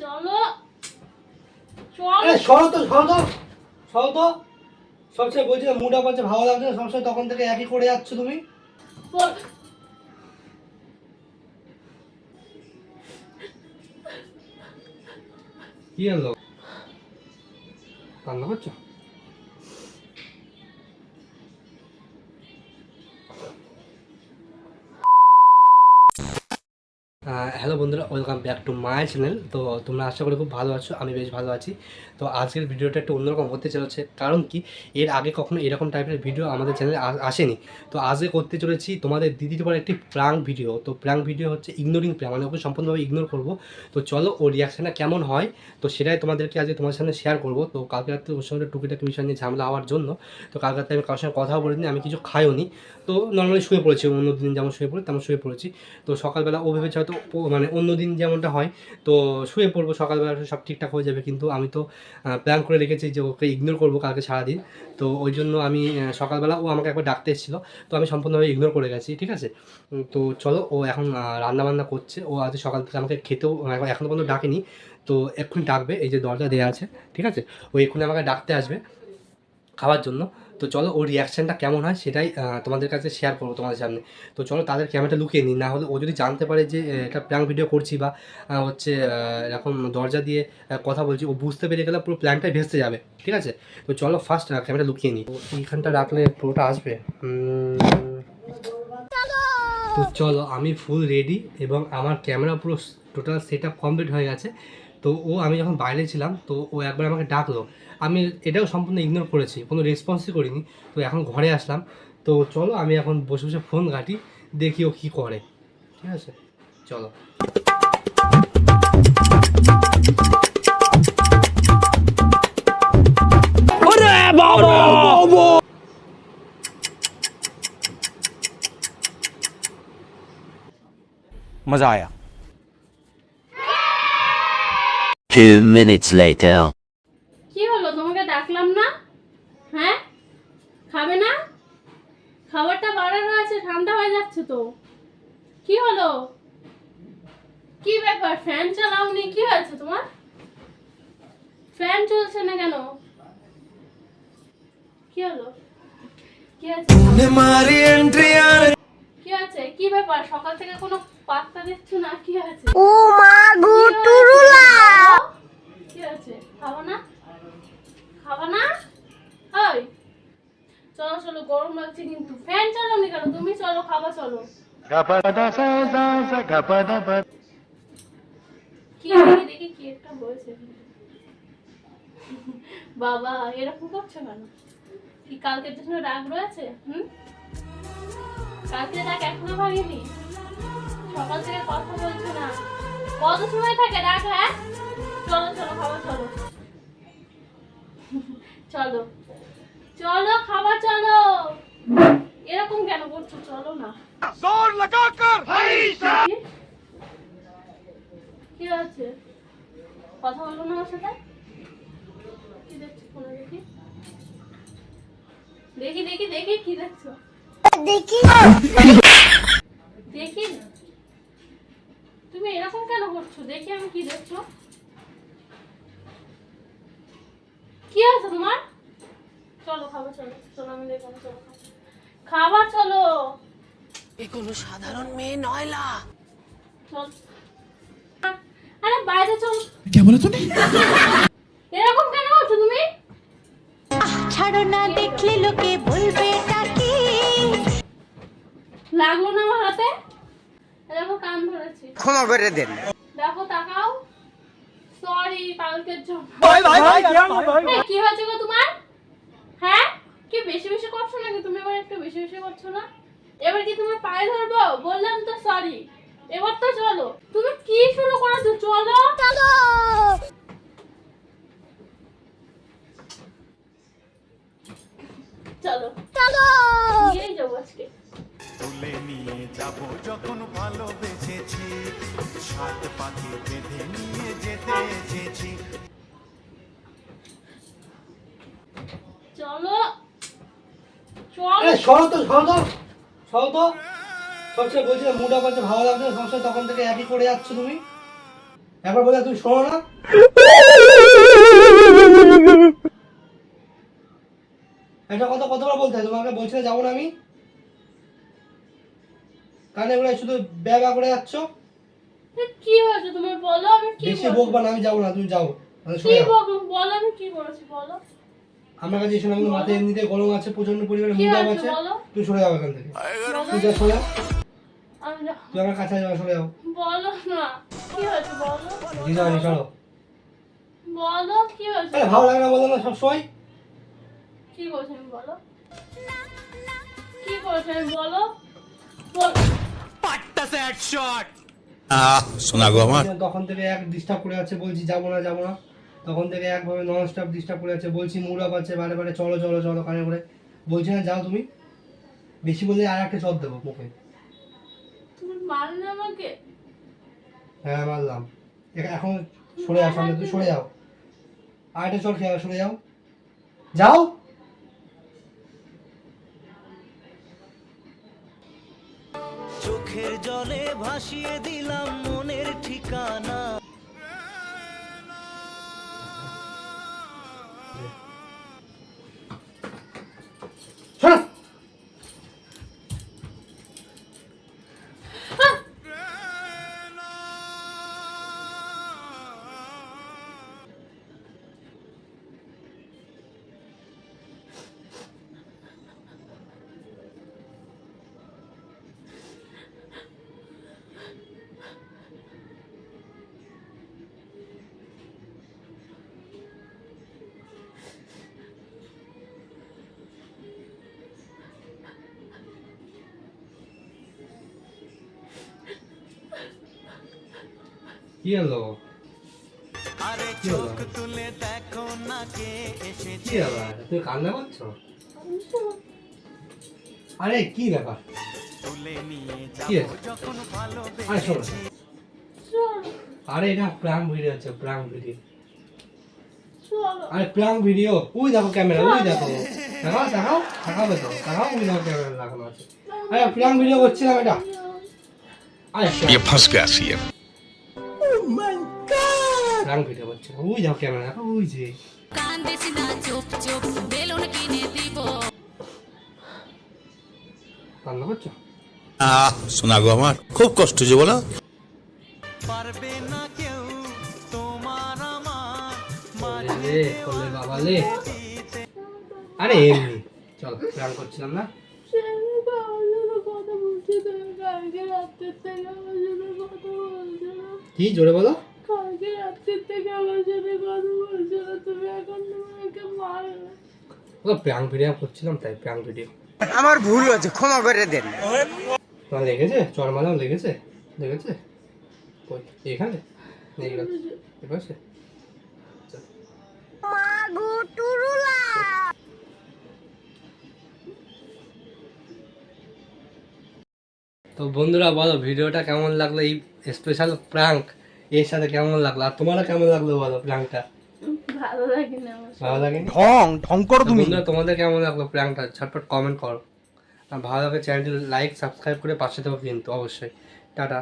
চলো চলো সরো তো সবসময় বলছি মুড আপ আছে, ভালো লাগছে না, সবসময় তখন থেকে একই করে যাচ্ছ তুমি। কি হলো, কান্না করছো? হ্যালো বন্ধুরা, welcome back to my channel. তো তোমরা আশা করি খুব ভালো আছো, আমি বেশ ভালো আছি। তো আজকের ভিডিওটা একটু অন্যরকম হতে চলেছে, কারণ কি এর আগে কখনো এরকম টাইপের ভিডিও আমাদের চ্যানেলে আসেনি। তো আজকে করতে চলেছি তোমাদের দিদির উপর একটি প্র্যাঙ্ক ভিডিও। তো প্র্যাঙ্ক ভিডিও হচ্ছে ইগনোরিং প্র্যাঙ্ক, মানে ওকে সম্পূর্ণভাবে ইগনোর করবো। তো চলো ওর রিয়াকশানটা কেমন হয় তো সেটাই তোমাদেরকে আজকে তোমার সামনে শেয়ার করবো। তো কালকে রাত্রে ওর সঙ্গে টুকিটাকি বিষয় নিয়ে ঝামেলা হওয়ার জন্য তো কালকে রাত্রে আমি কারোর সঙ্গে কথাও বলিনি, আমি কিছু খাইও নি। তো নর্মালি শুয়ে পড়েছি, অন্য দিন যেমন শুয়ে পড়ি তেমন শুয়ে পড়েছি। তো সকালবেলা ও ভেবেছে হয়তো মানে অন্য দিন যেমনটা হয় তো শুয়ে পড়বো, সকালবেলা সব ঠিকঠাক হয়ে যাবে, কিন্তু আমি তো প্ল্যান করে রেখেছি যে ওকে ইগনোর করবো কালকে সারাদিন। তো ওই জন্য আমি সকালবেলা ও আমাকে একবার ডাকতে এসেছিলো, তো আমি সম্পূর্ণভাবে ইগনোর করে গেছি, ঠিক আছে। তো চলো ও এখন রান্নাবান্না করছে, ও আজ সকাল থেকে আমাকে খেতেও এখনও পর্যন্ত ডাকেনি। তো এক্ষুনি ডাকবে, এই যে দরজা দেওয়া আছে, ঠিক আছে, ও এক্ষুনি আমাকে ডাকতে আসবে খাওয়ার জন্য। তো চলো ওর রিয়াকশানটা কেমন হয় সেটাই তোমাদের কাছে শেয়ার করবো তোমাদের সামনে। তো চলো তাদের ক্যামেরাটা লুকিয়ে নিই, না হলে ও যদি জানতে পারে যে একটা প্র্যাঙ্ক ভিডিও করছি বা হচ্ছে এরকম দরজা দিয়ে কথা বলছি, ও বুঝতে পেরে গেলে পুরো প্ল্যানটাই ভেস্তে যাবে, ঠিক আছে। তো চলো ফার্স্ট ক্যামেরা লুকিয়ে নিই, এইখানটা রাখলে পুরোটা আসবে। তো চলো আমি ফুল রেডি এবং আমার ক্যামেরা পুরো টোটাল সেট আপ কমপ্লিট হয়ে গেছে। তো আমি যখন বাইরে ছিলাম তো ও একবার আমাকে ডাকলো, আমি এটাও সম্পূর্ণ ইগনোর করেছি, কোনো রেসপন্সই করিনি। তো এখন ঘরে আসলাম, তো চলো আমি এখন বসে বসে ফোন ঘাঁটি, দেখি ও কী করে, ঠিক আছে, চলো। मजा आया। 2 minutes later. কি হলো, তোমাকে ডাকলাম না? হ্যাঁ, খাবে না? খাবারটা বানানো আছে, ঠান্ডা হয়ে যাচ্ছে তো। কি হলো, কি ব্যাপার? ফ্যান চালাওনি? কি হয়েছে তোমার? ফ্যান চলছে না কেন? কি হলো, কি আছে? কি আছে, কি ব্যাপার? সকাল থেকে কোনো পাত্তা দিচ্ছ না, কি আছে? ও মা গো টুরুলা, কি আছে? খাবো না? খাবো না? ওই চলো চলো, গরম লাগছে কিন্তু। ফ্যান চালাওনি কেন তুমি? চলো খাবা, চলো। কি দেখি দেখি কি একটা হয়েছে। বাবা এরকম করছো কেন? কি কালকের জন্য রাগ রয়েছে? কালকে রাগ এখনো ভাঙেনি? সকাল থেকে কথা বলছো না, কত সময় থাকে রাগ? হ্যাঁ চলো চলো খাবার, চলো চলো চলো খাবার, চলো। এরকম কেন করছো? চলো না। जोर लगाकर কি আছে? কথা বলো না আমার সাথে। কি দেখছো ফোনে? দেখি দেখি দেখি দেখি কি দেখছো? দেখি দেখি তুমি এরকম কেন করছো? দেখি আমি কি দেখছো। কি আছে তোমার? চলো খাবার, চলো চলো, আমি দেখো, চলো খাবার, চলো। এ কোনো সাধারণ মেয়ে নয়লা। চল, আরে বাইরে চল। क्या बोला तूने? এরকম কেন করছো তুমি? ছাড়ো না, দেখলে লোকে বলবে এটা কি। লাগলো না আমার হাতে? দেখো কান ধরেছি, क्षमा कर देन। দেখো তাকাও। সরি কালকের জন্য। भाई भाई भाई এই, কি হয়েছে গো তোমার? হ্যাঁ, কি বেশি বেশি করছো নাকি তুমি? এবার একটু বেশি বেশি করছো না? এবার কি তোমার পায়ে ধরবো? বললাম তো সরি। এবার তো চলো। তুমি কি শুরু করেছো? চলো চলো চলো চলো নিয়েই যাবো আজকে। তুলে নিয়ে যাব যখন ভালোবেসেছি, সাত পাখি বেঁধে নিয়ে যেতে এসেছি। চলো চলো। সবসময় বলছি মুড আপ আছে, ভালো লাগছে না, সবসময় তখন থেকে একই করে যাচ্ছ তুমি। একবার বলে তুমি শোনো না? এটা কথা কতবার বলতে হয় তোমাকে? বলছি না যাবো না আমি? কানে ওরা শুধু ব্যবহার করে যাচ্ছ। কি হয়েছে তুমি বলো, আমি কি বেশি বলছি? বকবা না, আমি যাবো না, তুমি যাও। তাহলে কি সরে যাও। বলো, আমি কি করেছি বলো? আমার কাছে এসে না, কিন্তু মাথায় এমনিতে গরম আছে, প্রচন্ড পরিমাণে কি মুন্ডাম হয়েছে আছে। বলো? তুই সরে যাও এখান থেকে। বলো। তুই যা সরে যাও। আমি যা- তুই আমার কাছে যাও, সরে যাও। বলো না কি হয়েছে বলো। দিদা আমি সরো। বলো কি হয়েছে? আরে ভালো লাগে না বলো না সবসময়? কি করেছি আমি বলো? কি করেছি আমি বলো? বল। শোনা গো আমার তখন থেকে এক ডিস্টার্ব করে আছে, বলছি যাবো না যাবো না। তখন থেকে একভাবে নন স্টপ ডিস্টার্ব করে আছে, বলছি মুড আপ আছে, বারে বারে চলো চলো চলো কানে করে। বলছি না যাও তুমি। বেশি বললে আর একটা চট দেবো মুখে। তুমি মারলে আমাকে? হ্যাঁ মারলাম। এখন সরে যাও সামনে, তুই সরে যাও। আর একটা চট খেয়ে সরে যাও। যাও। চোখের জলে ভাসিয়ে দিলাম মনের ঠিকানা। শোনো। কি হলো? আরে কি হলো? চোখ তুলে দেখো না কে কি এসেছে। ব্যাপার? তুমি কান্না করছো? আরে কি ব্যাপার? তুলে নিয়ে কি যাবো আছে? যখন আরে শোনো। ভালোবেসেছি। চলো আরে এটা প্রাঙ্ক ভিডিও আছে, প্রাঙ্ক ভিডিও। চলো। আরে প্রাঙ্ক ভিডিও। ওই দেখো ক্যামেরা, ওই দেখো। দেখাও দেখাও দেখাবে তো, দেখাও। ওই দেখো ক্যামেরা লাগানো আছে। আরে প্রাঙ্ক ভিডিও করছিলাম এটা। আরে ফাঁস গয়া সিএম প্রাঙ্ক ভিডিও করছিলাম। ওই দেখো ক্যামেরা, দেখো ওই যে। কান্দিস না চুপ চুপ বেলুন কিনে দিব। কান্না করছো? শোনা গো আমার খুব কষ্ট যে বলো। পারবে না কেউ তোমার আমার লে করলে বাবা লে। আরে এমনি চল, প্রাঙ্ক করছিলাম না? কথা বলছি, তুমি কালকে রাত্রের থেকে আমার সাথে কথা বলছো না। কি জোরে বলো? কালকে রাত্রের থেকে আমার সাথে কথা বলছো না, তুমি এখন আমাকে মারো। ও প্রাঙ্ক ভিডিও করছিলাম, তাই প্রাঙ্ক ভিডিও। আমার ভুল হয়েছে, ক্ষমা করে দেন। তোমার লেগেছে? চর মারলাম, লেগেছে? লেগেছে? কই এখানে? নেই গেছে। এপাশে? আচ্ছা। তো বন্ধুরা বলো ভিডিওটা কেমন লাগলো, এই স্পেশাল প্রাঙ্ক এর সাথে কেমন লাগলো, আর তোমারও কেমন লাগলো বলো প্রাঙ্কটা? ভালো লাগে না আমার। ভালো লাগেনি? ঢং করো তো বন্ধুরা তোমাদের কেমন লাগলো প্রাঙ্কটা ঝটপট কমেন্ট করো। আর ভালো লাগে চ্যানেলটি লাইক সাবস্ক্রাইব করে পাশে থাকো কিন্তু অবশ্যই। টাটা।